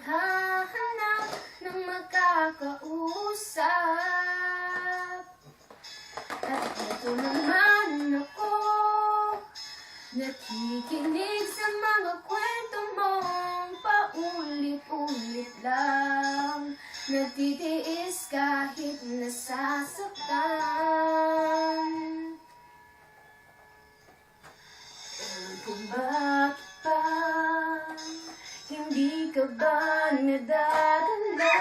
naghahanap ng makakausap. At ito naman ako, nakikinig sa mga kwento mong paulit-ulit lang. Nagtitiis kahit nasasaktan. Ewan ko bakit pa hindi ka ba nadadala?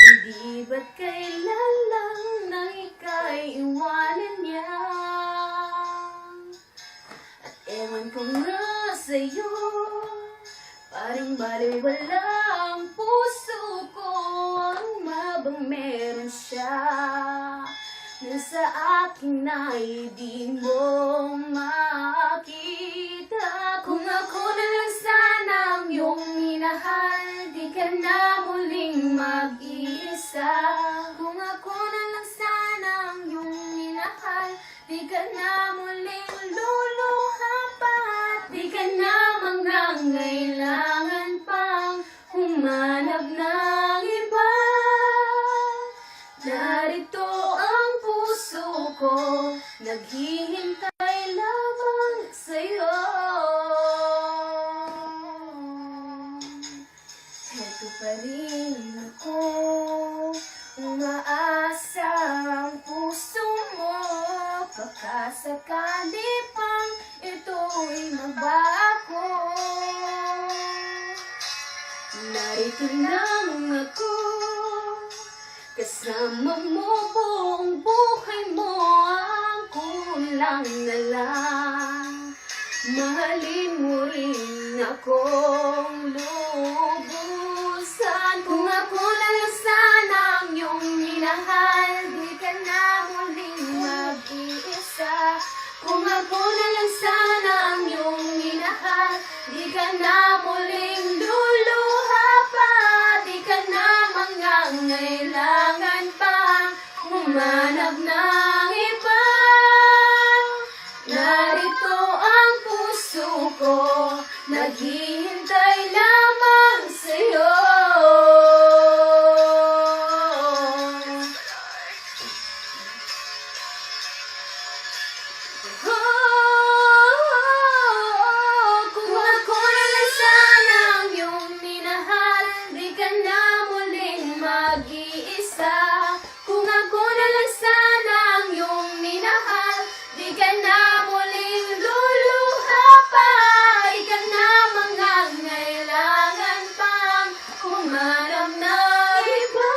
Hindi ba't kailan lang na ika'y iwanan niya? At ewan ko nga sa'yo, parang baliwala ang puso ko. Ang mabang meron siya na sa akin ay di mo makita. Kung ako na lang sana ang iyong minahal, di ka na muling mag-iisa. Kung ako na lang sana ang iyong minahal, di ka na muling luluha pa. Di ka na mangangailangan pang humanap ng iba. Narito ang puso ko, naghihintay lamang sa'yo. Heto pa rin ako, umaasa ang puso mo. Baka sakali pang ito'y mabago. Narito lang ako, kasama mo buong buhay mo. Ang kulang na lang, mahalin mo rin akong lubusan. Kung ako na lang sana ang iyong minahal, di ka na muling mag-iisa. Kung ako na lang sana ang iyong minahal, di ka na muling luluha pa. Di ka na mangangailangan pang humanap ng iba. Narito ang puso ko, naghihintay lamang sa'yo. Kung ako na lang sana ang iyong minahal, di ka na muling mag-iisa. Kung ako na lang sana ang iyong minahal, di ka na muling luluha pa. Di ka na mangangailangan pang humanap ng iba.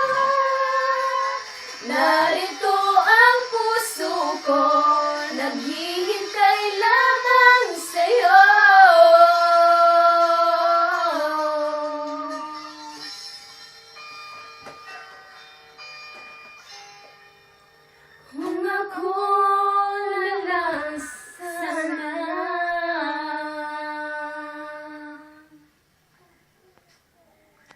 Narito ang puso ko,